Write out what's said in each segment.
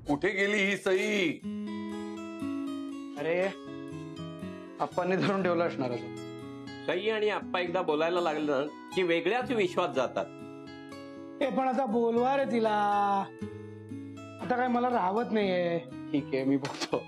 कुठे गेली ही सई? अरे आप्पांनी धरून ठेवला असणार. सई आणि आप्पा एकदा बोलायला लागलं की वेगळ्याच विश्वास जातात. हे पण आता बोलवा रे तिला. आता काय मला राहवत नाहीये. ठीक आहे मी बघतो.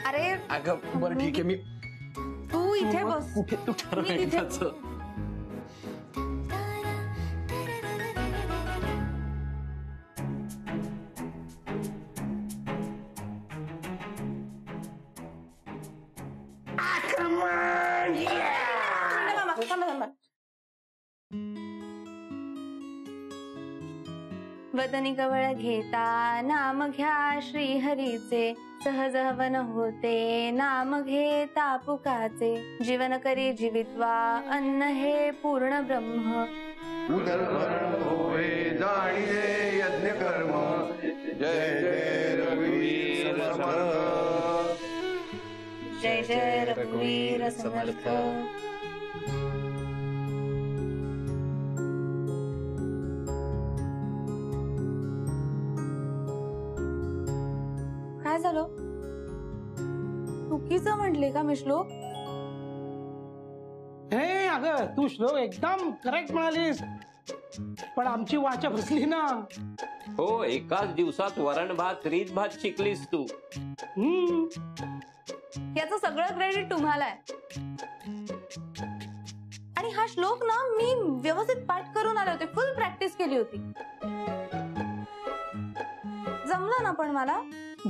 अरे अगं बरं ठीक आहे मी तू इथे बस. कुठे तू ठरवायचं. वदनी कवळ घेता नाम घ्या श्रीहरीचे, सहज हवन होते नाम घेता पुकाचे, जीवन करी जीवित्वा अन्न हे पूर्ण ब्रह्म, उदरभरण होय जाणीजे यज्ञ कर्म, जय जय रघुवीर समर्थ. जय जय रघुवीर समर्थ. काय झालं? चुकीचं म्हटले का मी श्लोक? हे अगं तू श्लोक एकदम करेक्ट म्हणालीस, पण आमची वाचा फसली ना. हो, एकाच दिवसात वरण भात रीत भात शिकलीस तू. याचं सगळं क्रेडिट तुम्हाला आहे. आणि हा श्लोक ना मी व्यवस्थित पाठ करून आले होते, फुल प्रॅक्टिस केली होती. जमलं ना पण मला?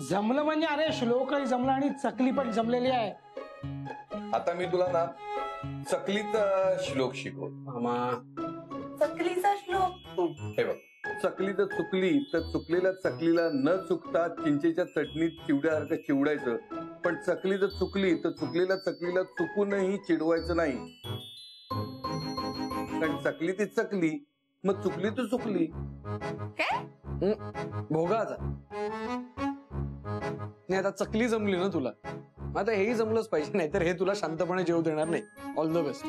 जमलं म्हणजे अरे श्लोकही जमला आणि चकली पण जमलेली आहे. आता मी तुला ना चकलीचा श्लोक शिकवतो. मामा चकलीचा श्लोक? हे बघ, चकली तर चुकली तर चुकलेल्या चकलीला न चुकता चिंचेच्या चटणीत चिवड्यासारखं चिवडायचं, पण चकली जर चुकली तर चुकलेल्या चकलीला चुकूनही चिडवायचं नाही. कारण चकली ती चकली, मग चुकली तर चुकली. काय भोगाचा नाही. आता चकली जमली ना तुला, आता हेही जमलंच पाहिजे, नाहीतर हे तुला शांतपणे जेवू देणार नाही. All the best.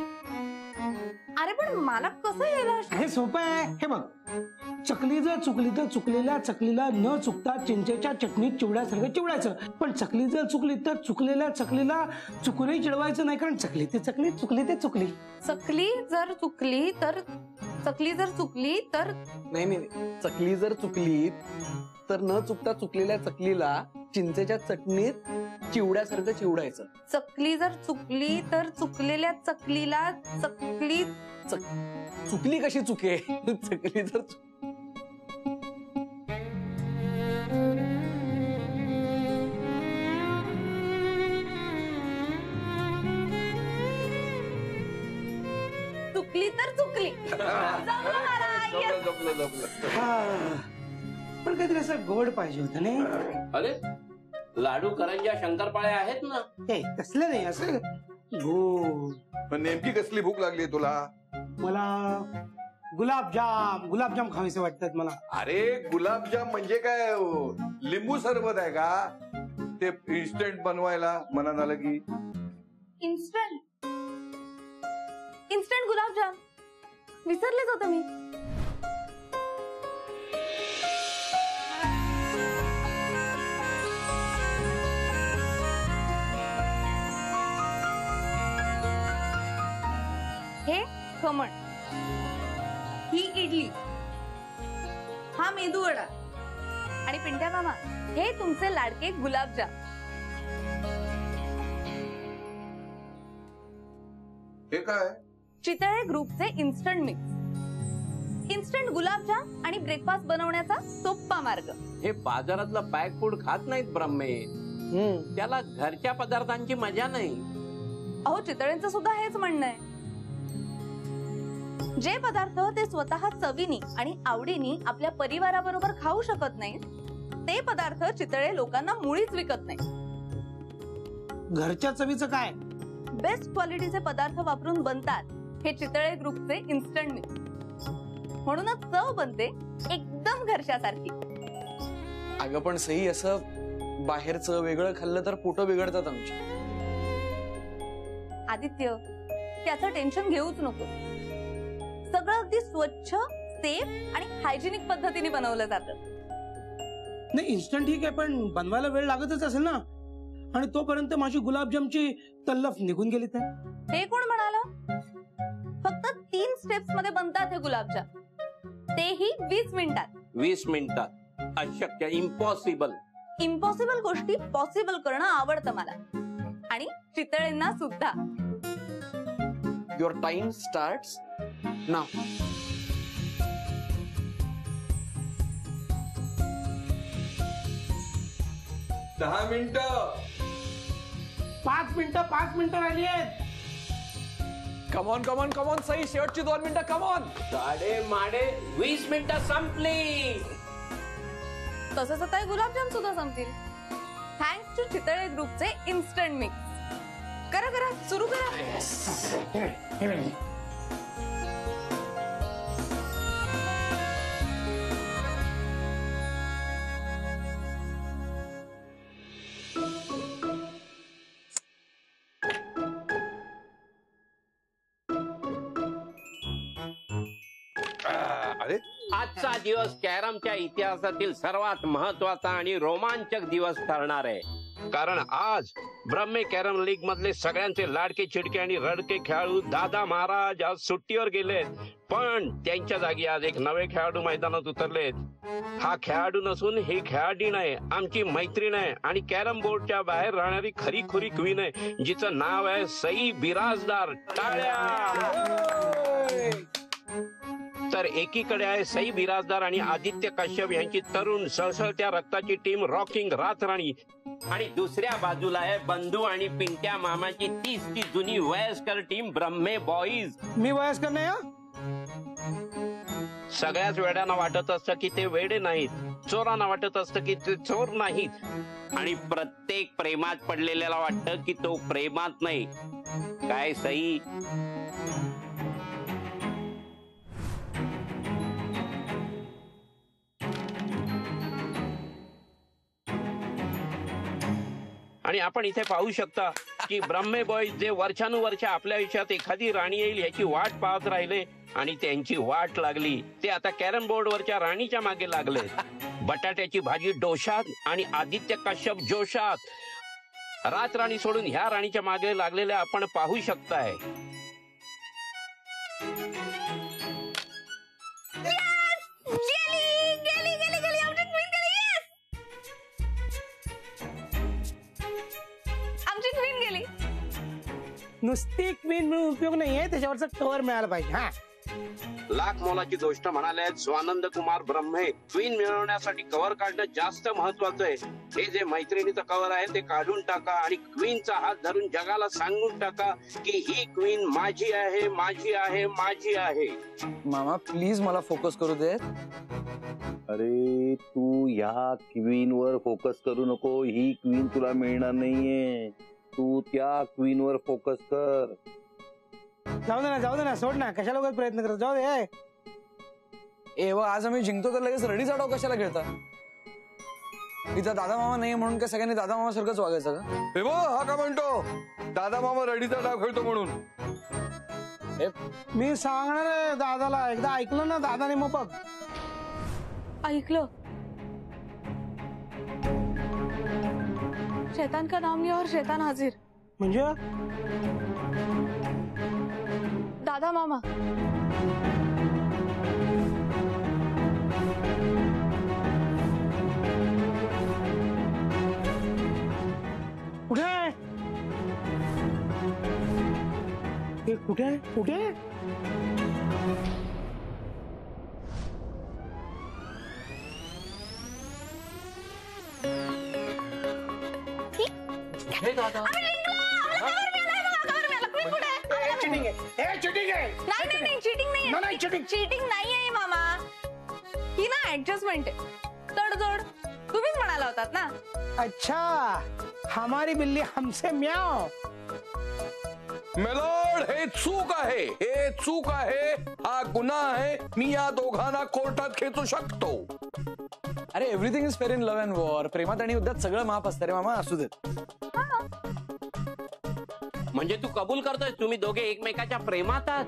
अरे पण मला कसं यायला? हे सोपं आहे. हे बघ, चकली जर चुकली तर चुकलेल्या चकलीला न चुकता चिंचेच्या चटणीत चिवड्यासारखं चिवडायचं, पण चकली जर चुकली तर चुकलेल्या चकलीला चुकूनही चिडवायचं नाही, कारण चकली ते चकली, चुकली ते चुकली. चकली जर चुकली तर चकली जर चुकली तर नाही नाही, चकली जर चुकली तर न चुकता चुकलेल्या चकलीला चिंचेच्या चटणीत चिवड्यासारखं चिवडायचं. चकली जर चुकली तर चुकलेल्या चकलीला चुकली कशी चुके? चकली जर चुकली तर चुकली. जमलं मला. Yes. जमलं. पण काहीतरी असं गोड पाहिजे होतं नाही? अरे लाडू करंज्या शंकरपाळ्या आहेत ना. हे कसलं नाही, असं गोड. पण नेमकी कसली भूक लागली तुला? मला गुलाबजाम खावीसे वाटतात मला. अरे गुलाबजाम म्हणजे काय लिंबू सरबत आहे का? ते इन्स्टंट बनवायला मनात आलं की इन्स्टंट गुलाबजाम विसरलेच होतं मी. हे खमण, ही इडली, हा मेदू वडा आणि पिंट्या मामा हे तुमचे लाडके गुलाबजाम. हे काय? चितळे ग्रुपचे इन्स्टंट मिक्स, इन्स्टंट गुलाबजाम आणि ब्रेकफास्ट बनवण्याचा सोपा मार्ग. हे बाजारातलं पॅक फूड खात नाहीत ब्रह्मे. त्याला घरच्या पदार्थांची मजा नाही. अहो चितळेंचं सुद्धा हेच म्हणणं आहे. जे पदार्थ ते स्वतः चवीनी आणि आवडीनी आपल्या परिवाराबरोबर खाऊ शकत नाहीत, ते पदार्थ चितळे लोकांना मुळीच विकत नाही. घरच्या चवीचं काय? बेस्ट क्वालिटीचे पदार्थ वापरून बनतात हे चितळे ग्रुपचे इन्स्टंट मिक्स. म्हणूनच चव बनते एकदम घरच्यासारखी. अगं पण सई, असं बाहेरचं वेगळं खाल्लं तर पोटं बिघडतात आमची. आदित्य, त्याचं टेन्शन घेऊच नको. सगळं अगदी स्वच्छ, सेफ आणि हायजेनिक पद्धतीने बनवलं जातं. नाही, इन्स्टंट ठीक आहे, पण बनवायला वेळ लागतच असेल ना. आणि तोपर्यंत माझी गुलाबजामची तल्लफ निघून गेली तर? हे कोण म्हणालं? फक्त 3 स्टेप्स मध्ये बनतात हे गुलाबजाम, तेही 20 मिनिटात. 20 मिनिटात? अशक्य, इम्पॉसिबल. इम्पॉसिबल गोष्टी पॉसिबल करणं आवडतं मला, आणि चितळेंना सुद्धा. युअर टाइम स्टार्ट्स नाव. दहा मिनिटं. 5 मिनिटं राहिली आहेत. कमॉन कमॉन कमॉन सई, शेवटची 2 मिनिटं. कमॉन. साडे माडे 20 मिनिटं संपली. तसंच आता हे गुलाबजाम सुद्धा संपतील. थँक्स टू चितळे ग्रुपचे इन्स्टंट मिक्स. करा करा, सुरू करा. अरे आजचा दिवस कॅरमच्या इतिहासातील सर्वात महत्वाचा आणि रोमांचक दिवस ठरणार आहे. कारण आज ब्रह्मे कॅरम लीग मधले सगळ्यांचे लाडके चिडके आणि रडके खेळाडू दादा महाराज आज सुट्टीवर गेलेत. पण त्यांच्या जागी आज एक नवे खेळाडू मैदानात उतरलेत. हा खेळाडू नसून ही खेळाडी नाही, आमची मैत्रीण आहे आणि कॅरम बोर्डच्या बाहेर राहणारी खरी खुरी क्वीन आहे, जिचं नाव आहे सई बिराजदार. टाळ्या. तर एकीकडे आहे सई बिराजदार आणि आदित्य कश्यप यांची तरुण सळसळत्या रक्ताची टीम रॉकिंग रातराणी, आणि दुसऱ्या बाजूला आहे बंधू आणि पिंट्या मामाची 30 ची जुनी वयस्कर टीम ब्रह्मे बॉईज. मी वयस्कर नाही हा. सगळ्याच वेड्यांना वाटत असतं की ते वेडे नाहीत, चोरांना वाटत असतं की ते चोर नाहीत, आणि प्रत्येक प्रेमात पडलेल्याला वाटतं की तो प्रेमात नाही. काय सई? आणि आपण इथे पाहू शकता की ब्रह्मे बॉईज जे वर्षानुवर्ष आपल्या आयुष्यात एखादी राणी येईल याची वाट पाहत राहिले आणि त्यांची वाट लागली. ते आता कॅरम बोर्डवरच्या राणीच्या मागे लागले. बटाट्याची भाजी डोशात आणि आदित्य कश्यप जोशात. रातराणी सोडून ह्या राणीच्या मागे लागलेल्या आपण पाहू शकताय. नुसती क्वीन मिळून उपयोग नाहीये, त्याच्यावरचा कव्हर मिळाला पाहिजे. हा, लाख मोलाची गोष्ट म्हणाले स्वानंद कुमार ब्रह्मे. क्वीन मिळवण्यासाठी कव्हर काढणं जास्त महत्वाचं आहे. हे जे मैत्रिणीचं कव्हर आहे ते काढून टाका आणि क्वीनचा हात धरून जगाला सांगून टाका की ही क्वीन माझी आहे, माझी आहे, माझी आहे. मामा प्लीज मला फोकस करू दे. अरे तू ह्या क्वीन वर फोकस करू नको. ही क्वीन तुला मिळणार नाहीये. तू त्या क्वीन वर फोकस कर. जाऊ दे ना, सोड ना. कशाला उगाच प्रयत्न करत? जाऊ दे. ए व आज आम्ही जिंकतो तर लगेच रडीचा डाव कशाला खेळता? इथं दादा मामा नाही म्हणून काय सगळ्यांनी दादा मामा सारखंच वागायचं का? हे बघ, हा का म्हणतो दादा मामा रडीचा डाव खेळतो म्हणून. मी सांगणार आहे दादाला. एकदा ऐकलं ना दादाने मग बघ. ऐकलं? शैतान का नाम लिया और शैतान हाजिर. म्हणजे दादा मामा. कुठे? हे कुठे आहे कुठे आहे? चीटिंग नाहीये मामा, ही ना ऍडजस्टमेंट आहे, तडजोड. तुम्हीच म्हणाला होतात ना. अच्छा, हमारी बिल्ली हमसे म्याव. मेलॉर्ड, हे चूक आहे, हे चूक आहे, हा गुन्हा आहे. मी या दोघांना कोर्टात खेचू शकतो. अरे everything is fair in love and war. प्रेमात आणि युद्धात सगळं माफ असतं रे मामा, असू देत. म्हणजे तू कबूल करतोय तुम्ही दोघे एकमेकाच्या प्रेमात आहात?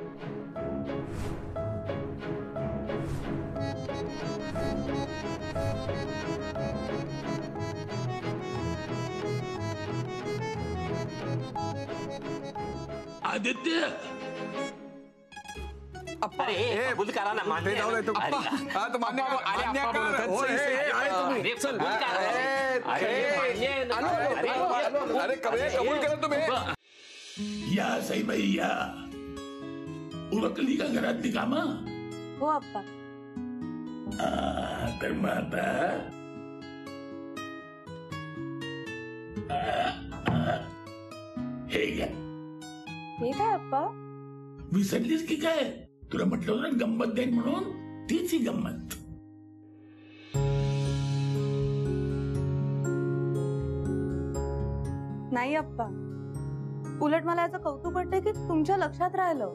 आदित्य, अरे हे कबूल करा ना. मान्य आहे. अरे, मान्य कर. मान्य कर. होय, हे आहे तुम्ही. अरे, चल. कबूल करा. अरे, मान्य आहे ना. अरे कबूल केलं तुम्ही. या सईबाई या. उरकली का घरातली कामं? हो आप्पा. तर मग आता हे घ्या. हे काय आप्पा? विसरलीस की काय? तुला म्हटलं ना गंमत देईन म्हणून, तीच ही गंमत. नाही आप्पा, उलट मला याचं कौतुक वाटतंय की तुमच्या लक्षात राहिलं.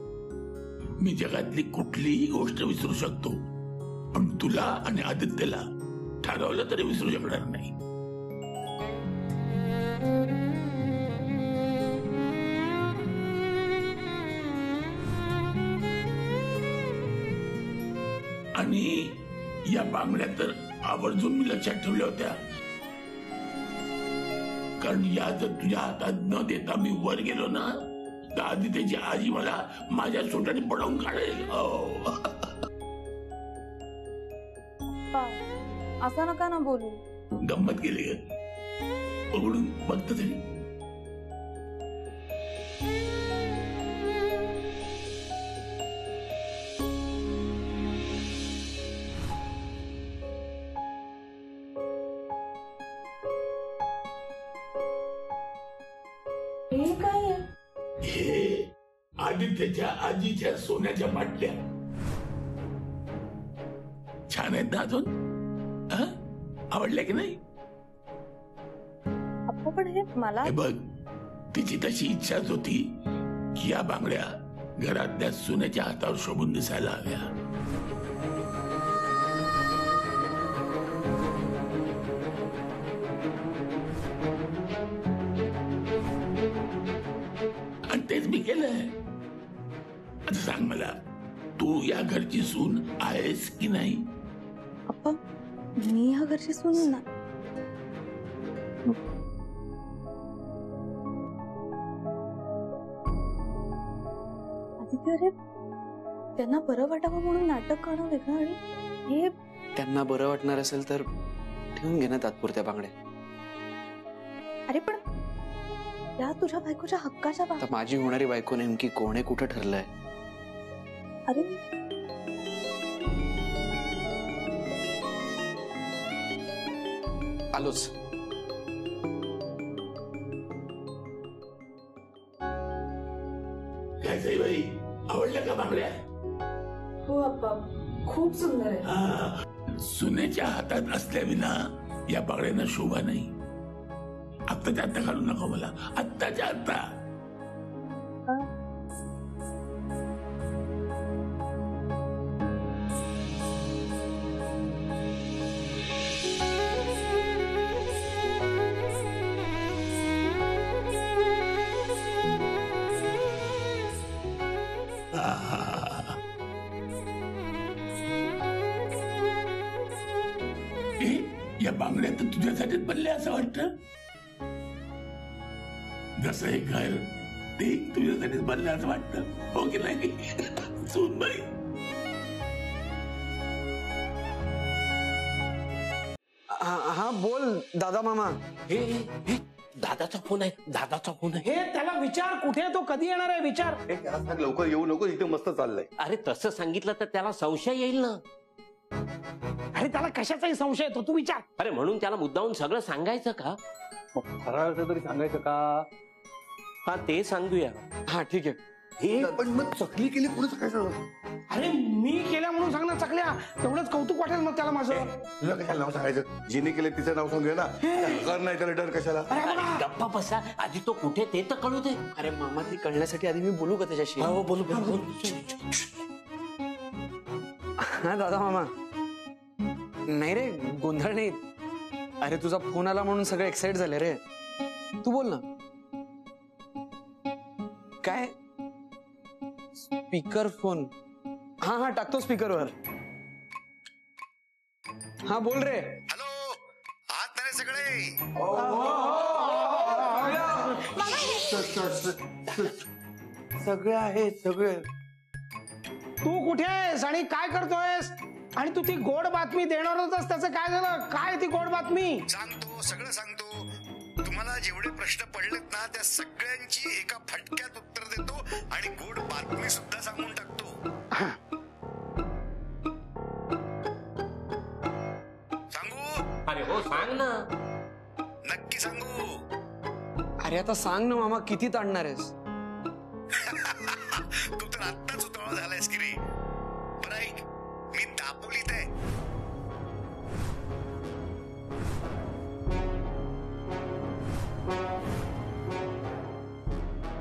मी जगातली कुठलीही गोष्ट विसरू शकतो, पण तुला आणि आदित्यला ठरवलं तरी विसरू शकणार नाही. आणि या बांगड्या तर आवर्जून मी लक्षात ठेवल्या होत्या, कारण या जर तुझ्या हातात न देता मी वर गेलो ना, तर आधी त्याची आजी मला माझ्या सोटाने पडवून काढेल. आप्पा, असं नका ना बोलू. गंमत केली उघडून बघत तरी. हे काय आहे? हे आदित्यच्या आजीच्या सोन्याच्या बाटल्या. छान आहेत ना अजून? आवडल्या की नाही? आप्पा पण हे मला हे बघ, तिची तशी इच्छाच होती की या बांगड्या घरातल्या सोन्याच्या हातावर शोभून दिसायला हव्या. आणि तेच मी केलंय. आता सांग मला, तू या घरची सून आहेस की नाही? आप्पा, मी ह्या घरची सून ना. आदित्य, अरे त्यांना बरं वाटावं म्हणून नाटक करणं वेगळं, आणि हे त्यांना बरं वाटणार असेल तर ठेवून घे ना तात्पुरत्या बांगड्या. अरे पण या तुझ्या बायकोच्या हक्काच्या आता माझी होणारी बायको नेमकी कोण आहे, कुठं ठरलंय? अरे आलोच. काय साईबाई, आवडल्या का बांगड्या? हो आप्पा, खूप सुंदर आहे. सोन्याच्या हातात असल्याविना या बांगड्यांना शोभा नाही. आत्ताच्या आत्ता घालू नका मला, आत्ताच्या आत्ता. या बांगड्या तर तुझ्यासाठीच बनल्या असं वाटतं. जसं हे घर ते तुझ्यासाठीच बनलं असं वाटतं, हो की नाही सूनबाई? हा बोल दादा मामा. हे दादाचा फोन आहे, दादाचा फोन आहे. हे त्याला विचार कुठे आहे तो, कधी येणार आहे विचार. त्याला सांग लवकर येऊ नको, इथे मस्त चाललंय. अरे तसं सांगितलं तर त्याला संशय येईल ना. अरे त्याला कशाचाही संशय येतो, तू विचार. अरे म्हणून त्याला मुद्दाहून सगळं सांगायचं का? फराळाचं तरी सांगायचं का? हा ते सांगूया. हा ठीक आहे. हे पण मग चकली केली पुढे सकाळचं. अरे मी केल्या म्हणून सांग ना चकल्या, तेवढंच कौतुक वाटेल मग त्याला माझं. तुला कशाला नाव सांगायचं? जिने केले तिचं नाव सांगूया ना. कर नाही त्याला डर कशाला? गप्पा बसा, आधी तो कुठे ते तर कळू दे. अरे मामा ती कळण्यासाठी आधी मी बोलू का त्याच्याशी? हो बोलू बोलू. हा दादा मामा. नाही रे गोंधळ नाही. अरे तुझा फोन आला म्हणून सगळे एक्साइट झाले रे. तू बोल ना. काय स्पीकर फोन? हा हा टाकतो स्पीकरवर. हा बोल रे. हॅलो, आत नाही सगळे? सगळे आहेत सगळे. तू कुठे आहेस आणि काय करतोयस? आणि तू ती गोड बातमी देणार होतास, त्याचं काय झालं? काय ती गोड बातमी? सांगतो, सगळं सांगतो. तुम्हाला जेवढे प्रश्न पडलेत ना त्या सगळ्यांची एका फटक्यात उत्तर देतो आणि गोड बातमी सुद्धा सांगून टाकतो. सांगू? अरे हो सांग ना. नक्की सांगू? अरे आता सांग ना मामा, किती ताणणार आहेस? तू तर आत्ताच उतावळा झालायस की रे. बरं ऐक, मी दापोलीत आहे.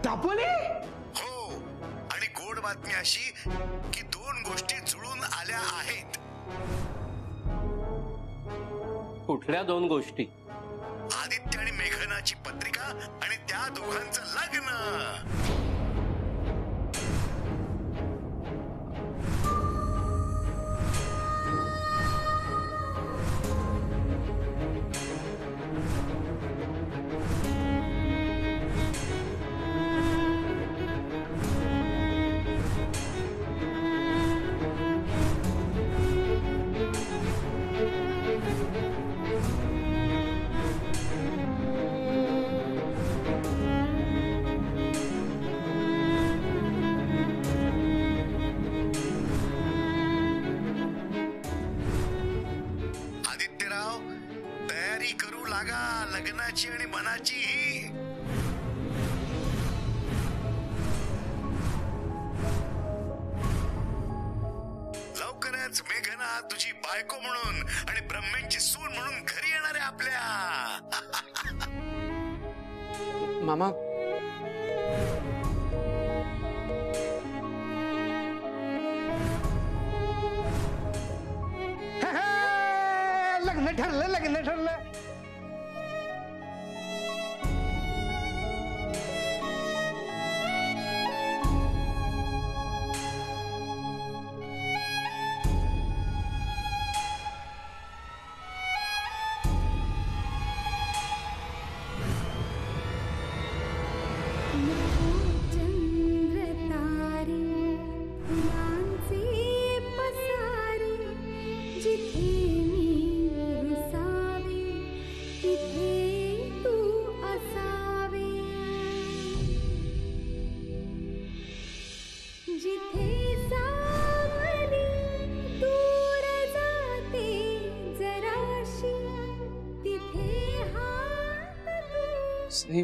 दापोली? हो, आणि गोड बातमी अशी की दोन गोष्टी जुळून आल्या आहेत. कुठल्या दोन गोष्टी? आदित्य आणि मेघनाची पत्रिका आणि त्या दोघांचं लग्न. आदित्यराव, तयारी करू लागा लग्नाची आणि मनाची. लवकरच मेघना तुझी बायको म्हणून आणि ब्रह्मेंची सून म्हणून घरी येणार आहे आपल्या. मामा लग्न ठरलं, लग्न ठरलं. चंद्रतारे फुलांचे पसारे, जिथे मी विसावे तिथे तू असावे. जिथे सावली दूर जाते जराशी, तिथे हात तू सई